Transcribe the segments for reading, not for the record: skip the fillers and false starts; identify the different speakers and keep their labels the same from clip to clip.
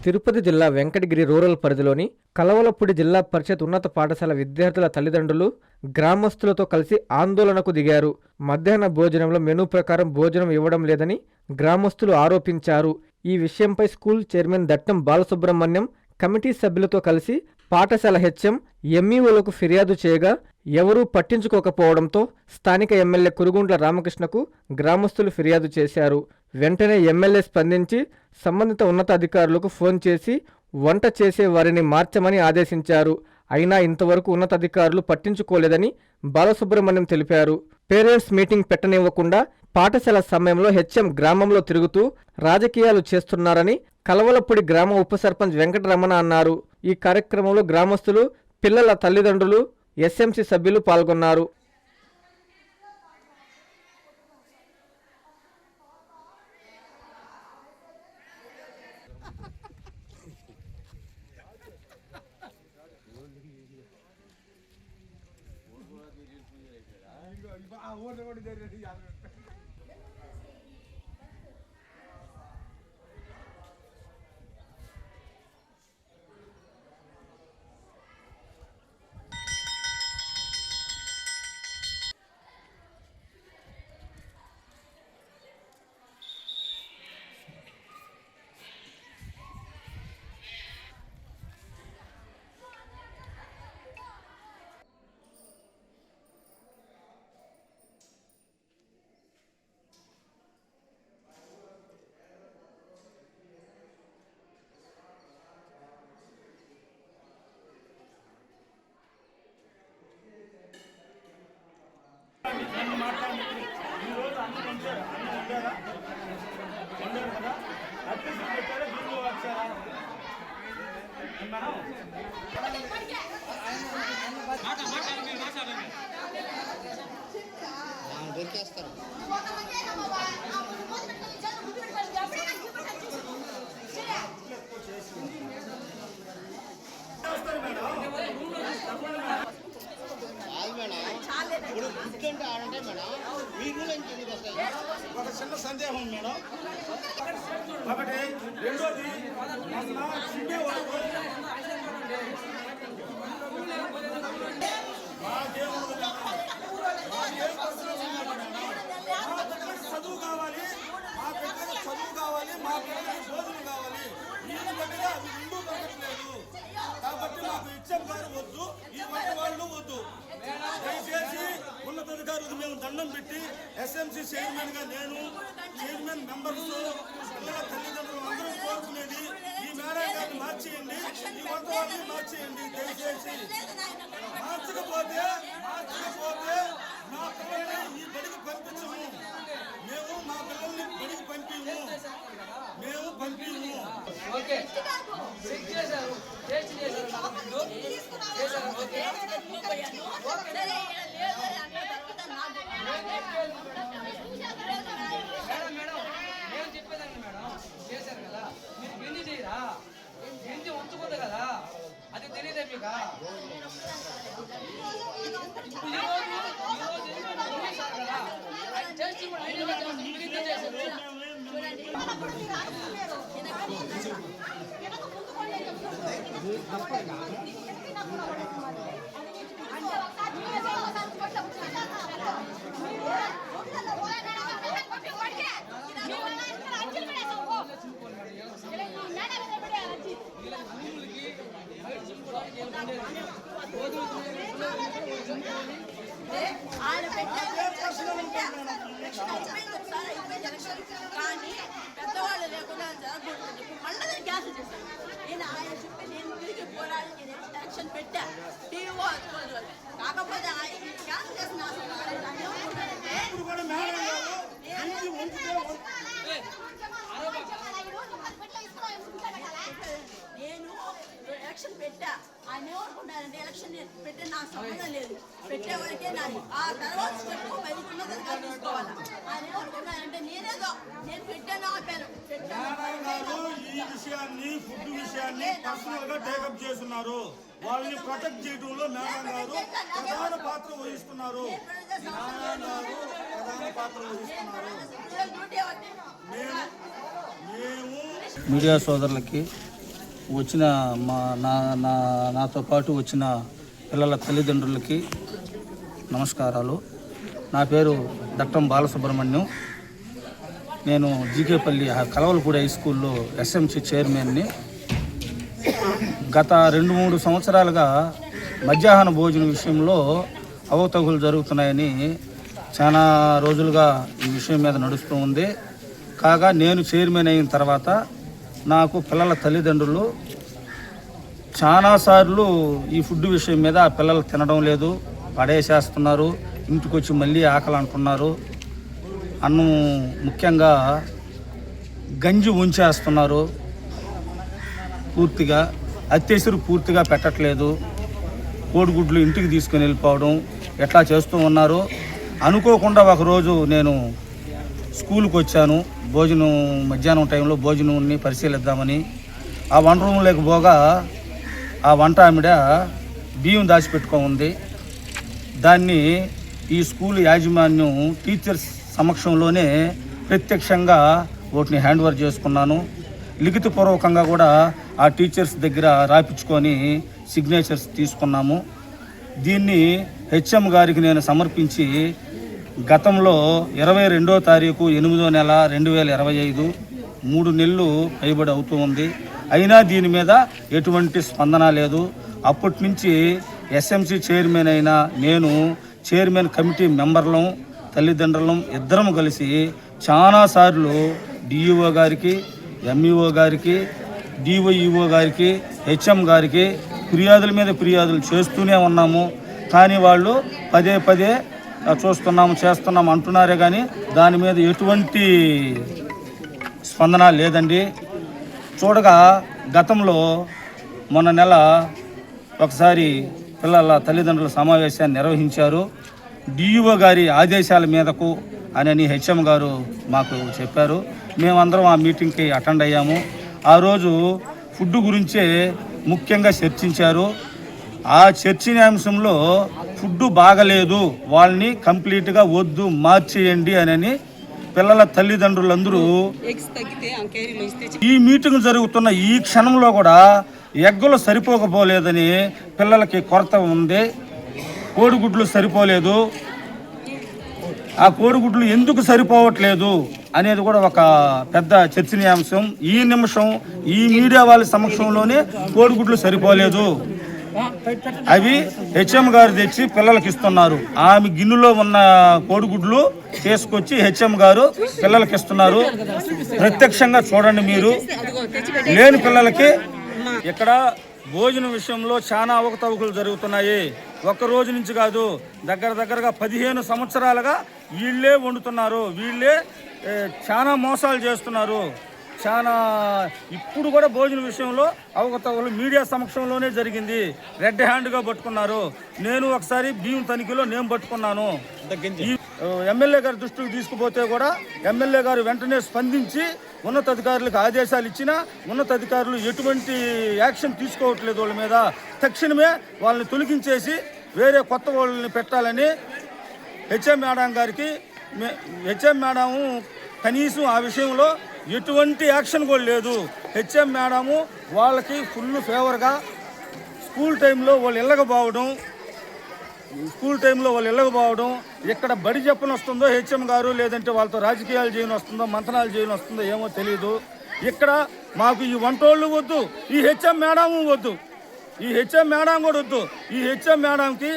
Speaker 1: తిరుపతి జిల్లా వెంకటగిరి రూరల్ పరిధిలోని కలవలపూడి జిల్లా పరిషత్ ఉన్నత పాఠశాల విద్యార్థుల తల్లిదండ్రులు గ్రామస్తులతో కలిసి ఆందోళనకు దిగారు. మధ్యాహ్న భోజనంలో మెనూ ప్రకారం భోజనం ఇవ్వడం లేదని గ్రామస్తులు ఆరోపించారు. ఈ విషయంపై స్కూల్ చైర్మన్ దట్టం బాలసుబ్రహ్మణ్యం కమిటీ సభ్యులతో కలిసి పాఠశాల హెచ్ఎం ఎంఈఓలకు ఫిర్యాదు చేయగా ఎవరూ పట్టించుకోకపోవడంతో స్థానిక ఎమ్మెల్యే కురుగుంట్ల రామకృష్ణకు గ్రామస్తులు ఫిర్యాదు చేశారు. వెంటనే ఎమ్మెల్యే స్పందించి సంబంధిత ఉన్నతాధికారులకు ఫోన్ చేసి వంట చేసే వారిని మార్చమని ఆదేశించారు. అయినా ఇంతవరకు ఉన్నతాధికారులు పట్టించుకోలేదని బాలసుబ్రహ్మణ్యం తెలిపారు. పేరెంట్స్ మీటింగ్ పెట్టనివ్వకుండా పాఠశాల సమయంలో హెచ్ఎం గ్రామంలో తిరుగుతూ రాజకీయాలు చేస్తున్నారని కలవలపూడి గ్రామ ఉప సర్పంచ్ వెంకటరమణ అన్నారు. ఈ కార్యక్రమంలో గ్రామస్తులు, పిల్లల తల్లిదండ్రులు, ఎస్ఎంసీ సభ్యులు పాల్గొన్నారు.
Speaker 2: ఒక చిన్న సందేహం మేడం. ఒకటి రెండోది చదువు కావాలి, మా పిల్లలకి చదువు కావాలి, మా పిల్లలకి భోజనం కావాలి. ఈ దగ్గర అవి రెండూ దొరకట్లేదు. కాబట్టి మాకు ఇచ్చాం గారు వద్దు, ఈ వంట వాళ్ళు వద్దు. దయచేసి ఉన్నతాధికారులకు మేము దండం పెట్టి ఎస్ఎంసీ చైర్మన్ గా నేను, చైర్మన్ మెంబర్స్, పిల్లల తల్లిదండ్రులు అందరూ కోరుకునేది ఈ మేడం గారిని మార్చేయండి, ఈ వంట వాళ్ళని మార్చేయండి. దయచేసి మార్చకపోతే మా పిల్లల్ని ఈ బడికి పంపించము. మేము మా పిల్లల్ని బడికి పంపిము.
Speaker 3: చెప్పేదాన్ని మేడం చేశారు కదా, మీరు బింది చేయరా, బింది ఉంచుకోదు కదా, అది తెలియదే మీకు. చేసి
Speaker 4: కానీ పెద్దవాళ్ళు లేకుండా మళ్ళీ క్యాన్సిల్ చేశాను. నేను ఆయన చెప్పి నేను తిరిగి పోరాడి నేను యాక్షన్ పెట్టా. టీవో కాకపోతే క్యాన్సిల్ చేసిన నేను ఎలక్షన్ పెట్టా. ఆయన ఏమనుకుంటారంటే ఎలక్షన్ పెట్టే నాకు సంబంధం లేదు, పెట్టేవాడికే నాది. ఆ తర్వాత స్టెప్ వెళ్తున్నది తీసుకోవాలా. ఆయన ఏమనుకుంటారంటే నేనేదో నేను పెట్టాను ఆపాను.
Speaker 2: ఈ విషయాన్ని ఫుడ్ విషయాన్ని పర్సనల్ గా టేకప్ చేస్తున్నారు. వాళ్ళని ప్రొటెక్ట్ చేయడంలో మేడం గారు ప్రధాన పాత్ర వహిస్తున్నారు.
Speaker 5: మీడియా సోదరులకి వచ్చిన నాతో పాటు వచ్చిన పిల్లల తల్లిదండ్రులకి నమస్కారాలు. నా పేరు డాక్టర్ బాలసుబ్రహ్మణ్యం. నేను జీకేపల్లి కలవలపూడి హై స్కూల్లో ఎస్ఎంసీ చైర్మన్ని. గత 2-3 సంవత్సరాలుగా మధ్యాహ్న భోజన విషయంలో అవకతవకలు జరుగుతున్నాయని చాలా రోజులుగా ఈ విషయం మీద నడుస్తూ ఉంది. కాగా నేను చైర్మన్ అయిన తర్వాత నాకు పిల్లల తల్లిదండ్రులు చాలాసార్లు ఈ ఫుడ్ విషయం మీద పిల్లలు తినడం లేదు, పడేసేస్తున్నారు, ఇంటికి వచ్చి మళ్ళీ ఆకలి అంటున్నారు. అన్నం ముఖ్యంగా గంజి ఉంచేస్తున్నారు, పూర్తిగా అత్యవసర పూర్తిగా పెట్టట్లేదు, కోడిగుడ్లు ఇంటికి తీసుకొని వెళ్ళిపోవడం ఎట్లా చేస్తూ ఉన్నారు. అనుకోకుండా ఒకరోజు నేను స్కూల్కి వచ్చాను, మధ్యాహ్నం టైంలో భోజనాన్ని పరిశీలిద్దామని. ఆ వంట రూమ్లోకి పోగా ఆ వంట ఆవిడ బియ్యం దాచిపెట్టుకోండి. దాన్ని ఈ స్కూల్ యాజమాన్యం టీచర్స్ సమక్షంలోనే ప్రత్యక్షంగా వాటిని హ్యాండ్ ఓవర్ చేసుకున్నాను. లిఖితపూర్వకంగా కూడా ఆ టీచర్స్ దగ్గర రాపించుకొని సిగ్నేచర్స్ తీసుకున్నాము. దీన్ని హెచ్ఎం గారికి నేను సమర్పించి గతంలో 22వ తారీఖు 8వ నెల 2025 3 నెలలు పైబడి అవుతూ ఉంది. అయినా దీని మీద ఎటువంటి స్పందన లేదు. అప్పటి నుంచి ఎస్ఎంసీ చైర్మన్ అయిన నేను, చైర్మన్ కమిటీ మెంబర్లం, తల్లిదండ్రులం ఇద్దరం కలిసి చాలాసార్లు డిఈఓ గారికి, ఎంఈఓ గారికి, డిఓఈఓ గారికి, హెచ్ఎం గారికి ఫిర్యాదుల మీద ఫిర్యాదులు చేస్తూనే ఉన్నాము. కానీ వాళ్ళు పదే పదే చేస్తున్నాం అంటున్నారే కానీ దాని మీద ఎటువంటి స్పందన లేదండి. చూడగా గతంలో మొన్న నెల ఒకసారి పిల్లల తల్లిదండ్రుల సమావేశాన్ని నిర్వహించారు. డిఈఓ గారి ఆదేశాల మీదకు అని హెచ్ఎం గారు మాకు చెప్పారు. మేమందరం ఆ మీటింగ్కి అటెండ్ అయ్యాము. ఆ రోజు ఫుడ్ గురించే ముఖ్యంగా చర్చించారు. ఆ చర్చనీయాంశంలో ఫుడ్ బాగలేదు, వాళ్ళని కంప్లీట్గా వద్దు, మార్చేయండి అని పిల్లల తల్లిదండ్రులందరూ ఈ మీటింగ్ జరుగుతున్న ఈ క్షణంలో కూడా ఎగ్గులు సరిపోకపోలేదని, పిల్లలకి కొరత ఉంది, కోడిగుడ్లు సరిపోలేదు, ఆ కోడిగుడ్లు ఎందుకు సరిపోవట్లేదు అనేది కూడా ఒక పెద్ద చర్చనీయాంశం. ఈ నిమిషం ఈ మీడియా వాళ్ళ సమక్షంలోనే కోడిగుడ్లు సరిపోలేదు, అవి హెచ్ఎం గారు తెచ్చి పిల్లలకి ఇస్తున్నారు. ఆమె గిన్నెలో ఉన్న కోడిగుడ్లు తీసుకొచ్చి హెచ్ఎం గారు పిల్లలకి ఇస్తున్నారు. ప్రత్యక్షంగా చూడండి మీరు. లేని పిల్లలకి ఇక్కడ భోజనం విషయంలో చాలా అవకతవకలు జరుగుతున్నాయి. ఒక్క రోజు నుంచి కాదు, దగ్గరగా 15 సంవత్సరాలుగా వీళ్ళే వండుతున్నారు, వీళ్ళే చాలా మోసాలు చేస్తున్నారు. చాలా ఇప్పుడు కూడా భోజన విషయంలో అవకతవకలు మీడియా సమక్షంలోనే జరిగింది. రెడ్ హ్యాండ్గా పట్టుకున్నారు. నేను ఒకసారి బియ్యం తనిఖీలో నేను పట్టుకున్నాను. ఎమ్మెల్యే గారి దృష్టికి తీసుకుపోతే కూడా ఎమ్మెల్యే గారు వెంటనే స్పందించి ఉన్నతాధికారులకు ఆదేశాలు ఇచ్చినా ఉన్నతాధికారులు ఎటువంటి యాక్షన్ తీసుకోవట్లేదు. వాళ్ళ మీద తక్షణమే వాళ్ళని తొలగించేసి వేరే కొత్త వాళ్ళని పెట్టాలని హెచ్ఎం మేడం కనీసం ఆ విషయంలో ఎటువంటి యాక్షన్ కూడా లేదు. హెచ్ఎం మేడము వాళ్ళకి ఫుల్ ఫేవర్గా స్కూల్ టైంలో వాళ్ళు ఇళ్ళకపోవడం, ఇక్కడ బడి చెప్పని వస్తుందో హెచ్ఎం గారు, లేదంటే వాళ్ళతో రాజకీయాలు చేయని వస్తుందో, మంత్రాలు చేయని వస్తుందో ఏమో తెలియదు. ఇక్కడ మాకు ఈ వంటోళ్ళు వద్దు, ఈ హెచ్ఎం మేడం వద్దు, ఈ హెచ్ఎం మేడం కూడా వద్దు. ఈ హెచ్ఎం మేడంకి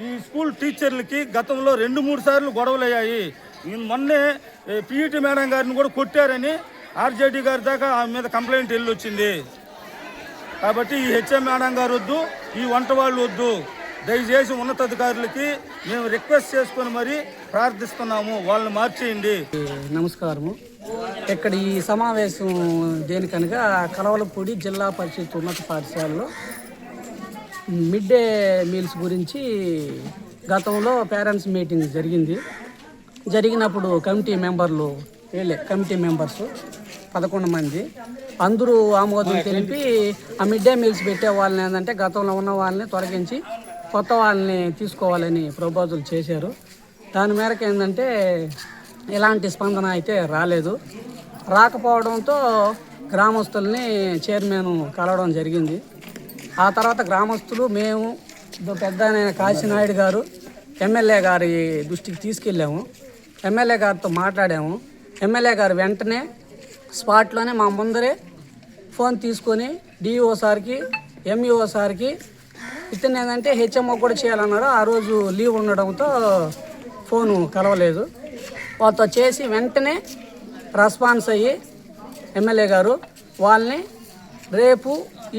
Speaker 5: ఈ స్కూల్ టీచర్లకి గతంలో 2-3 సార్లు గొడవలు అయ్యాయి. మొన్నే పీఈటీ మేడం గారిని కూడా కొట్టారని ఆర్జేడీ గారి దాకా ఆమె మీద కంప్లైంట్ వెళ్ళొచ్చింది. కాబట్టి ఈ హెచ్ఎం మేడం గారు వద్దు, ఈ వంట వాళ్ళు వద్దు. దయచేసి ఉన్నతాధికారులకి మేము రిక్వెస్ట్ చేసుకొని మరీ ప్రార్థిస్తున్నాము, వాళ్ళని మార్చేయండి.
Speaker 6: నమస్కారము. ఇక్కడ ఈ సమావేశం దేనికనగా కలవలపూడి జిల్లా పరిషత్ ఉన్నత పాఠశాలలో మిడ్ డే మీల్స్ గురించి గతంలో పేరెంట్స్ మీటింగ్ జరిగినప్పుడు కమిటీ మెంబర్స్ 11 మంది అందరూ ఆమోదం తెలిపి ఆ మిడ్ డే మీల్స్ పెట్టే వాళ్ళని ఏంటంటే గతంలో ఉన్న వాళ్ళని తొలగించి కొత్త వాళ్ళని తీసుకోవాలని ప్రపోజల్ చేశారు. దాని మేరకు ఏంటంటే ఎలాంటి స్పందన అయితే రాలేదు. రాకపోవడంతో గ్రామస్తుల్ని చైర్మన్ కలవడం జరిగింది. ఆ తర్వాత గ్రామస్తులు మేము పెద్ద కాశీనాయుడు గారు ఎమ్మెల్యే గారి దృష్టికి తీసుకెళ్ళాము. ఎమ్మెల్యే గారితో మాట్లాడాము. ఎమ్మెల్యే గారు వెంటనే స్పాట్లోనే మా ముందరే ఫోన్ తీసుకొని డిఈఓ సార్కి, ఎంఈఓ సార్కి ఇతను ఏంటంటే హెచ్ఎంఓ కూడా చేయాలన్నారు. ఆ రోజు లీవ్ ఉండడంతో ఫోను కలవలేదు. వాళ్ళతో చేసి వెంటనే రెస్పాన్స్ అయ్యి ఎమ్మెల్యే గారు వాళ్ళని రేపు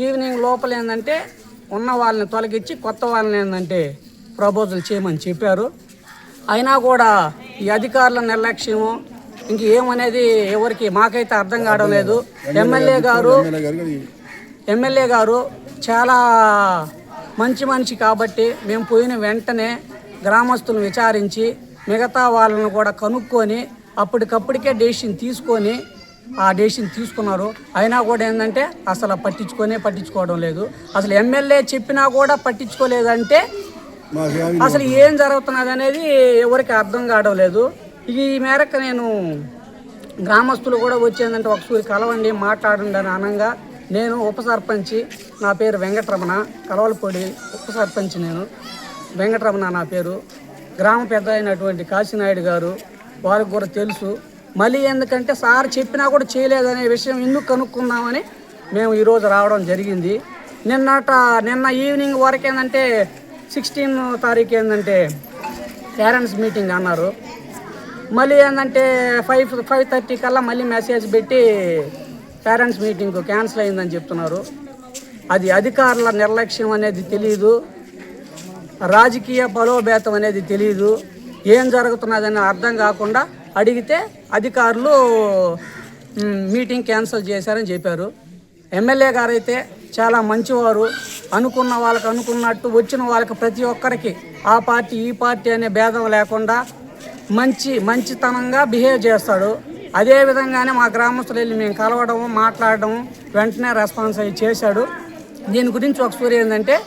Speaker 6: ఈవినింగ్ లోపల ఏంటంటే ఉన్న వాళ్ళని తొలగించి కొత్త వాళ్ళని ఏంటంటే ప్రపోజల్ చేయమని చెప్పారు. అయినా కూడా ఈ అధికారుల నిర్లక్ష్యము ఇంకేమనేది ఎవరికి మాకైతే అర్థం కావడం లేదు. ఎమ్మెల్యే గారు చాలా మంచి మనిషి కాబట్టి మేము పోయిన వెంటనే గ్రామస్తులను విచారించి మిగతా వాళ్ళను కూడా కనుక్కొని అప్పటికప్పటికే డెసిషన్ తీసుకొని ఆ డెసిషన్ తీసుకున్నారు. అయినా కూడా ఏంటంటే అసలు పట్టించుకోవడం లేదు. అసలు ఎమ్మెల్యే చెప్పినా కూడా పట్టించుకోలేదంటే అసలు ఏం జరుగుతున్నది అనేది ఎవరికి అర్థం కావడం లేదు. ఈ మేరకు నేను గ్రామస్తులు కూడా వచ్చేందంటే ఒకసారి కలవండి, మాట్లాడండి అని అనగా నేను ఉప సర్పంచి, నా పేరు వెంకటరమణ, కలవలపొడి ఉప సర్పంచ్ నేను, వెంకటరమణ నా పేరు. గ్రామ పెద్ద అయినటువంటి కాశీనాయుడు గారు వారికి కూడా తెలుసు. మళ్ళీ ఎందుకంటే సార్ చెప్పినా కూడా చేయలేదనే విషయం ఎందుకు కనుక్కుందామని మేము ఈరోజు రావడం జరిగింది. నిన్న ఈవినింగ్ వరకు ఏంటంటే 16వ తారీఖు ఏంటంటే పేరెంట్స్ మీటింగ్ అన్నారు. మళ్ళీ ఏంటంటే 5:30 కల్లా మళ్ళీ మెసేజ్ పెట్టి పేరెంట్స్ మీటింగ్ క్యాన్సిల్ అయిందని చెప్తున్నారు. అది అధికారుల నిర్లక్ష్యం అనేది తెలియదు, రాజకీయ బలోపేతం అనేది తెలియదు. ఏం జరుగుతున్నదని అర్థం కాకుండా అడిగితే అధికారులు మీటింగ్ క్యాన్సిల్ చేశారని చెప్పారు. ఎమ్మెల్యే గారు అయితే చాలా మంచివారు. అనుకున్న వాళ్ళకి అనుకున్నట్టు వచ్చిన వాళ్ళకి ప్రతి ఒక్కరికి ఆ పార్టీ ఈ పార్టీ అనే భేదం లేకుండా మంచితనంగా బిహేవ్ చేస్తాడు. అదే విధంగానే మా గ్రామస్తులు వెళ్ళి మేము కలవడం, మాట్లాడడం వెంటనే రెస్పాన్స్ అయ్యి చేశాడు. దీని గురించి ఒకసారి ఏంటంటే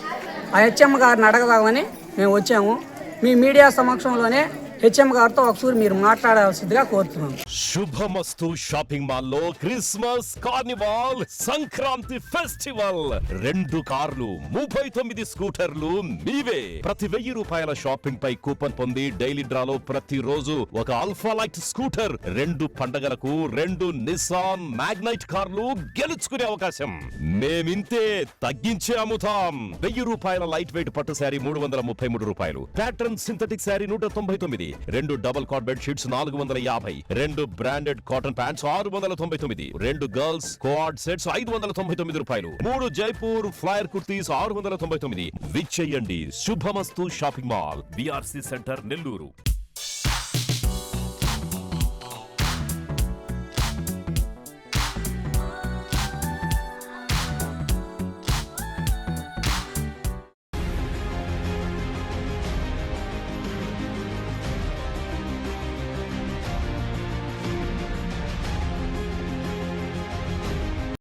Speaker 6: ఆ హెచ్ఎం గారిని అడగదామని మేము వచ్చాము. మీ మీడియా సమక్షంలోనే హెచ్ఎం గారితో ఒకసారి మీరు మాట్లాడాల్సిందిగా కోరుతున్నాను.
Speaker 7: శుభమస్తు షాపింగ్ మాల్ లో క్రిస్మస్ కార్నివాల్ సంక్రాంతి ఫెస్టివల్ 2 కార్లు 39 స్కూటర్లు మీవే. ప్రతి 1000 రూపాయల షాపింగ్ పై కూపన్ పొంది డైలీ డ్రాలో ప్రతి రోజు ఒక ఆల్ఫా లైట్ స్కూటర్, 2 పండగలకు 2 నిసాన్ మ్యాగ్నైట్ కార్లు గెలుచుకునే అవకాశం. మేమింతే తగ్గించే అమ్ముతాం. 1000 రూపాయల లైట్ వెయిట్ పట్టు శారీ 333 రూపాయలు, pattern synthetic sari 199, 2 double cot bed sheets 450, 2 branded cotton pants 699, 2 girls co ord sets 599 రూపాయలు, 3 జైపూర్ ఫ్లైర్ కుర్తీస్ 699. విచ్చేయండి Shubhamastu shopping mall, BRC centre, Nellore.